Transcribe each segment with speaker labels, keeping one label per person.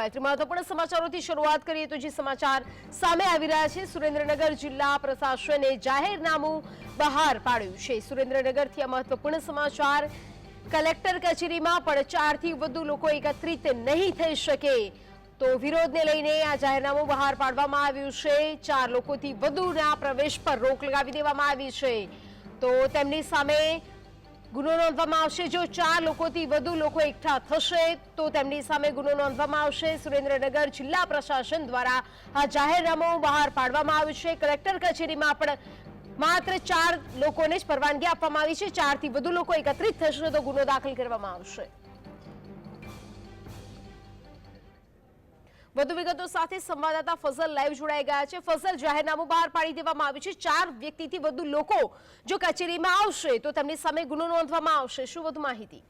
Speaker 1: મહત્વપૂર્ણ સમાચારોથી શરૂઆત કરીએ તો જે સમાચાર સામે આવી રહ્યા છે, સુરેન્દ્રનગર જિલ્લા પ્રશાસને જાહેરનામું બહાર પાડ્યું છે। સુરેન્દ્રનગરથી આ મહત્વપૂર્ણ સમાચાર, કલેક્ટર કચેરીમાં પણ 4 થી વધુ લોકો એકત્રિત નહીં થઈ શકે તો વિરોધને લઈને આ જાહેરનામું બહાર પાડવામાં આવ્યું છે। 4 લોકોથી વધુના પ્રવેશ પર રોક લગાવી દેવામાં આવી છે તો તેમની સામે ગુનો નોંધવામાં આવશે। જો 4 લોકોથી વધુ લોકો એકઠા થશે તો તેમની સામે ગુનો નોંધવામાં આવશે। સુરેન્દ્રનગર જિલ્લા પ્રશાસન દ્વારા આ જાહેરનામું બહાર પાડવામાં આવ્યું છે। કલેક્ટર કચેરીમાં પણ માત્ર 4 લોકોને જ પરવાનગી આપવામાં આવી છે। 4 થી વધુ લોકો એકત્રિત થશે તો ગુનો દાખલ કરવામાં આવશે। વધુ વિગતો સાથે સંવાદદાતા ફઝલ લાઈવ જોડાઈ ગયા છે। ફઝલ, જાહેરનામું બહાર પાડી દેવામાં આવ્યું છે। 4 વ્યક્તિથી વધુ લોકો જો કચેરીમાં આવશે તો તેમની સામે ગુનો નોંધવામાં આવશે। શું વધુ માહિતી?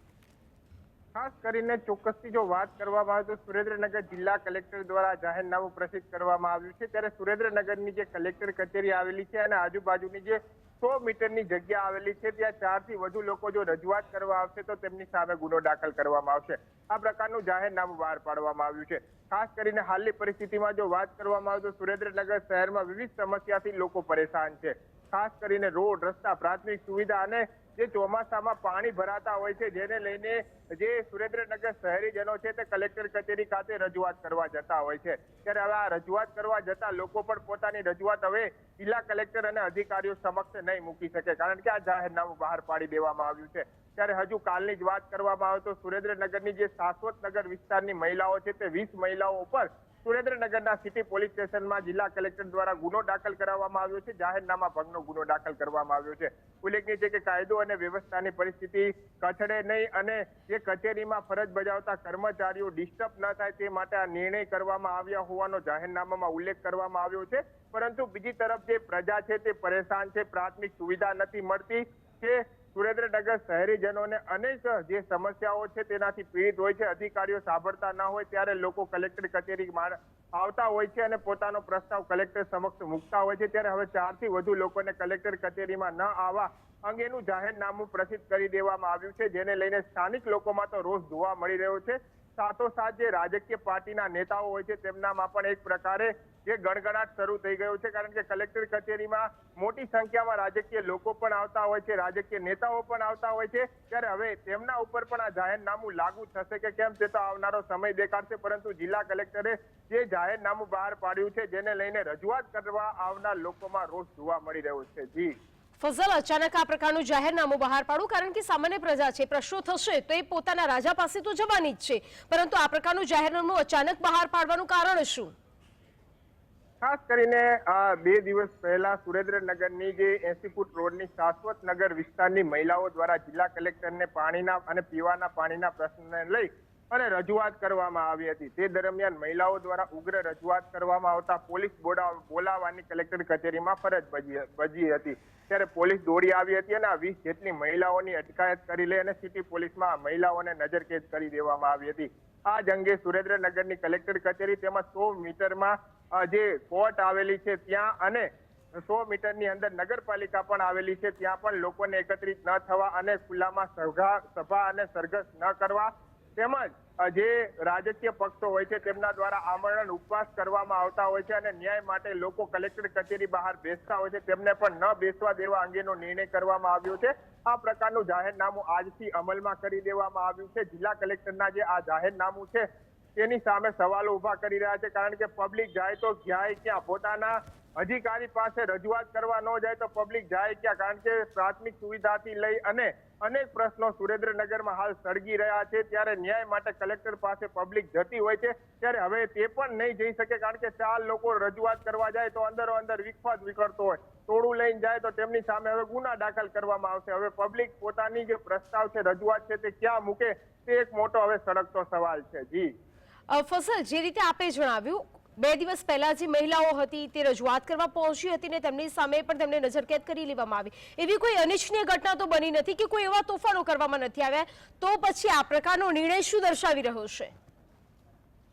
Speaker 2: ખાસ કરીને ચોક્કસથી જો વાત કરવામાં આવે તો સુરેન્દ્રનગર જિલ્લા કલેક્ટર દ્વારા જાહેરનામું પ્રસિદ્ધ કરવામાં આવ્યું છે। ત્યારે સુરેન્દ્રનગરની જે કલેક્ટર કચેરી આવેલી છે અને આજુબાજુની જે 100 મીટરની જગ્યા આવેલી છે ત્યાં 4 થી વધુ લોકો જો રજૂઆત કરવા આવશે તો તેમની સામે ગુનો દાખલ કરવામાં આવશે। આ પ્રકારનું જાહેરનામું બહાર પાડવામાં આવ્યું છે। ખાસ કરીને હાલની પરિસ્થિતિમાં જો વાત કરવામાં આવે તો સુરેન્દ્રનગર શહેરમાં વિવિધ સમસ્યાથી લોકો પરેશાન છે। ખાસ કરીને રોડ, રસ્તા, પ્રાથમિક સુવિધા અને જે ચોમાસામાં પાણી ભરાતા હોય છે જેને લઈને જે સુરેન્દ્રનગર શહેરીજનો છે તે કલેક્ટર કચેરી ખાતે રજૂઆત કરવા જતા હોય છે। ત્યારે હવે આ રજૂઆત કરવા જતા લોકો પણ પોતાની રજૂઆત હવે જિલ્લા કલેક્ટર અને અધિકારીઓ સમક્ષ નહીં મૂકી શકે, કારણ કે આ જાહેરનામું બહાર પાડી દેવામાં આવ્યું છે। ત્યારે હજુ કાલની જ વાત કરવામાં આવે તો સુરેન્દ્રનગરની જે શાશ્વતનગર વિસ્તારની મહિલાઓ છે તે 20 મહિલાઓ ઉપર સુરેન્દ્રનગરના સિટી પોલીસ સ્ટેશનમાં જિલ્લા કલેક્ટર દ્વારા ગુનો દાખલ કરવામાં આવ્યો છે। જાહેરનામા ભંગનો ગુનો દાખલ કરવામાં આવ્યો છે। ઉલ્લેખનીય છે કે કાયદો અને વ્યવસ્થાની પરિસ્થિતિ કથળે નહીં અને જે કચેરીમાં ફરજ બજાવતા કર્મચારીઓ ડિસ્ટર્બ ન થાય તે માટે આ નિર્ણય કરવામાં આવ્યા હોવાનો જાહેરનામામાં ઉલ્લેખ કરવામાં આવ્યો છે। પરંતુ બીજી તરફ જે પ્રજા છે તે પરેશાન છે, પ્રાથમિક સુવિધા નથી મળતી કે સુરેન્દ્રનગર શહેરીજનોને અનેક જે સમસ્યાઓ છે તેનાથી પીડિત હોય છે, અધિકારીઓ સાંભળતા ન હોય ત્યારે લોકો કલેક્ટર કચેરીમાં આવતા હોય છે અને પોતાનો પ્રસ્તાવ કલેક્ટર સમક્ષ મૂકતા હોય છે। ત્યારે હવે 4 થી વધુ લોકોને કલેક્ટર કચેરીમાં ન આવવા અંગેનું જાહેરનામું પ્રસિદ્ધ કરી દેવામાં આવ્યું છે, જેને લઈને સ્થાનિક લોકોમાં તો રોષ જોવા મળી રહ્યો છે। સાથોસાથ જે રાજકીય પાર્ટીના નેતાઓ હોય છે તેમનામાં પણ એક પ્રકારે જે ગણગણાટ શરૂ થઈ ગયો છે, કારણ કે કલેક્ટર કચેરીમાં મોટી સંખ્યામાં રાજકીય લોકો પણ આવતા હોય છે, રાજકીય નેતાઓ પણ આવતા હોય છે। ત્યારે હવે તેમના ઉપર પણ આ જાહેરનામું લાગુ થશે કે કેમ તે તો આવનારો સમય દેખાડશે, પરંતુ જિલ્લા કલેક્ટરે જે જાહેરનામું બહાર પાડ્યું છે જેને લઈને રજૂઆત કરવા આવનાર લોકોમાં રોષ જોવા મળી રહ્યો છે। જી
Speaker 1: ફઝલ, અચાનક આ પ્રકારનું જાહેરનામું બહાર પાડવું, કારણ કે સામાન્ય પ્રજા છે, પ્રશ્નો થશે તો એ પોતાના રાજા પાસે તો જવાની જ છે, પરંતુ આ પ્રકારનું જાહેરનામું અચાનક બહાર પાડવાનું કારણ શું?
Speaker 2: ખાસ કરીને 2 દિવસ પહેલા સુરેન્દ્રનગરની જે 80 ફૂટ રોડની શાશ્વતનગર વિસ્તારની મહિલાઓ દ્વારા જિલ્લા કલેક્ટરને પાણીના અને પીવાના પાણીના પ્રશ્નને લઈ અને રજૂઆત કરવામાં આવી હતી। તે દરમિયાન મહિલાઓ દ્વારા ઉગ્ર રજૂઆત કરવામાં આવતા પોલીસ બોલાવવાની કલેક્ટર કચેરીમાં ફરજ બજી હતી। ત્યારે પોલીસ દોડી આવી હતી અને આ 20 જેટલી મહિલાઓની અટકાયત કરી લઈ અને સિટી પોલીસમાં મહિલાઓને નજરકેદ કરી દેવામાં આવી હતી। આ જ અંગે સુરેન્દ્રનગરની કલેક્ટર કચેરી તેમજ 100 મીટરમાં જે કોર્ટ આવેલી છે ત્યાં અને 100 મીટરની અંદર નગરપાલિકા પણ આવેલી છે ત્યાં પણ લોકોને એકત્રિત ન થવા અને ખુલ્લામાં સભા અને સરઘસ ન કરવા, તેમજ જે રાજકીય પક્ષો હોય છે તેમના દ્વારા આમરણ ઉપવાસ કરવામાં આવતા હોય છે અને ન્યાય માટે લોકો કલેક્ટર કચેરી બહાર બેસતા હોય છે તેમને પણ ન બેસવા દેવા અંગેનો નિર્ણય કરવામાં આવ્યો છે। આ પ્રકારનું જાહેરનામું આજથી અમલમાં કરી દેવામાં આવ્યું છે। જિલ્લા કલેક્ટરના જે આ જાહેરનામું છે તેની સામે સવાલો ઉભા કરી રહ્યા છે, કારણ કે પબ્લિક જાય તો જાય ક્યાં? પોતાના અધિકારી પાસે રજૂઆત કરવા ન જાય તો પબ્લિક જાય ક્યાં? કારણ કે પ્રાથમિક સુવિધાથી લઈ અને અનેક પ્રશ્નો સુરેન્દ્રનગરમાં હાલ સળગી રહ્યા છે। ત્યારે ન્યાય માટે કલેક્ટર પાસે પબ્લિક જતી હોય છે, ત્યારે હવે તે પણ નહીં જઈ શકે, કારણ કે 4 લોકો રજૂઆત કરવા જાય તો અંદરો અંદર વિખવાદ વિખરતો હોય, ટોળું લઈને જાય તો તેમની સામે હવે ગુના દાખલ કરવામાં આવશે। હવે પબ્લિક પોતાની જે પ્રસ્તાવ છે, રજૂઆત છે તે ક્યાં મૂકે તે એક મોટો હવે સળગતો સવાલ છે। જી
Speaker 1: ફઝલ, જે રીતે આપે જણાવ્યું, 2 દિવસ પહેલા જે મહિલાઓ હતી તે રજૂઆત કરવા પહોંચી હતી ને તેમની સામે પણ તેમને નજરકેદ કરી લેવામાં આવી, એવી કોઈ અનિચ્છનીય ઘટના તો બની નથી કે કોઈ એવા તોફાનો કરવામાં નથી આવ્યા, તો પછી આ પ્રકારનો નિર્ણય શું દર્શાવી રહ્યો છે?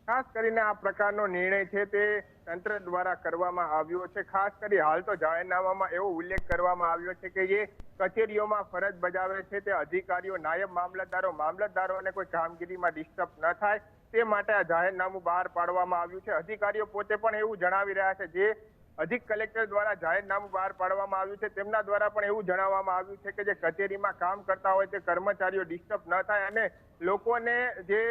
Speaker 2: ખાસ કરીને આ પ્રકારનો નિર્ણય છે તે તંત્ર દ્વારા કરવામાં આવ્યો છે। ખાસ કરી હાલ તો જાહેરનામામાં એવો ઉલ્લેખ કરવામાં આવ્યો છે કે જે કચેરીઓમાં ફરજ બજાવે છે તે અધિકારીઓ, નાયબ મામલતદારોને કોઈ કામગીરીમાં ડિસ્ટર્બ ન થાય તે માટે આ જાહેરનામું બહાર પાડવામાં આવ્યું છે. અધિકારીઓ પોતે પણ એવું જણાવી રહ્યા છે. જે અધિક કલેક્ટર દ્વારા જાહેરનામું બહાર પાડવામાં આવ્યું છે તેમના દ્વારા પણ એવું જણાવવામાં આવ્યું છે કે જે કચેરીમાં કામ કરતા હોય તે કર્મચારીઓ ડિસ્ટર્બ ન થાય અને લોકોને જે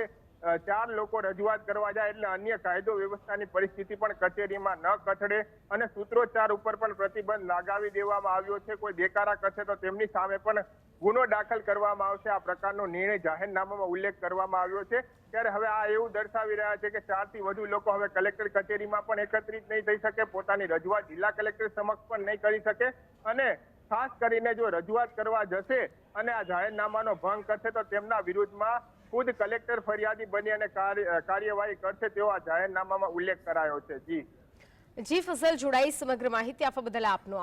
Speaker 2: 4 લોકો રજૂઆત કરવા જાય એટલે અન્ય કાયદો વ્યવસ્થાની પરિસ્થિતિ પણ કચેરીમાં ન કથળે અને સૂત્રોચ્ચાર ઉપર પણ પ્રતિબંધ લગાવી દેવામાં આવ્યો છે. કોઈ દેકારા કરશે તો તેમની સામે પણ ગુનો દાખલ કરવામાં આવશે. આ પ્રકારનો નિર્ણય જાહેરનામામાં ઉલ્લેખ કરવામાં આવ્યો છે. ત્યારે હવે આ એવું દર્શાવી રહ્યા છે કે 4 થી વધુ લોકો હવે કલેક્ટર કચેરીમાં પણ એકત્રિત નહીં થઈ શકે, પોતાની રજૂઆત જિલ્લા કલેક્ટર સમક્ષ પણ નહીં કરી શકે અને ખાસ કરીને જો રજૂઆત કરવા જશે અને આ જાહેરનામાનો ભંગ કરશે તો તેમના વિરુદ્ધમાં ખુદ કલેક્ટર ફરિયાદી બની અને કાર્યવાહી કરશે તેવો આ જાહેરનામામાં ઉલ્લેખ કરાયો છે. જી
Speaker 1: ફઝલ જોડાઈ સમગ્ર માહિતી આપવા બદલ આપનો